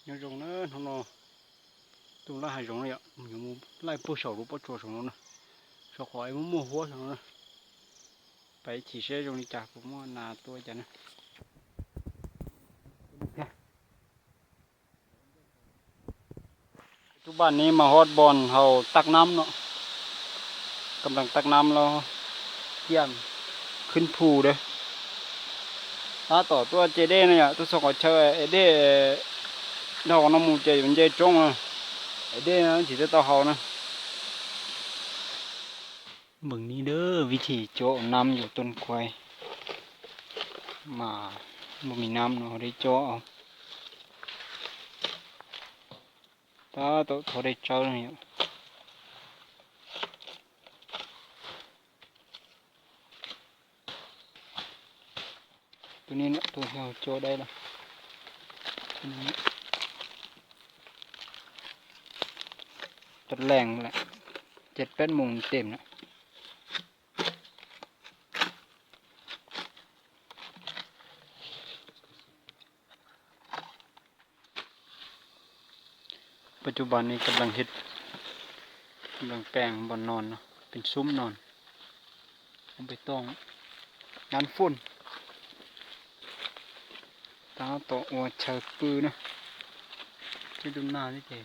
nhớ rồng nữa nó tụi nó hay rồng này ạ nhiều lại bớt sầu lúc bớt chua rồng nó sau khỏi mua hoa rồng nó phải chỉ xe rồng đi chặt cũng mua nà tôi chả nữaทุกบ้านนี้มาฮอดบอลเขาตักน้ำเนาะกำลังตักน้ำเราเที่ยงขึ้นภูเด้อถ้าต่อตัวเจเด้เนี่ยตัวสกอตเชอร์เอเด้เราก็น้ำมูเจมันเจจงอ่ะเอเด้นะchỉจะต่อเขานะเบิ่งนี้เด้อวิธีโจน้ำอยู่ต้นควายมาบ่มีน้ำเนาะได้โจเอาถ้าตัวเขาได้เจอเนี่ยตัวนี้เนี่ยตัวเราโจได้แล้วตัดแรงแหละ7-8 โมงเต็มนะปัจจุบันนี้กำลังแปลงบอนนอนเนาะเป็นซุ้มนอนเอาไปต้องงานฝุ่นตาโตอวดเชิดปืนนะที่ดูหน้านี่เจ๋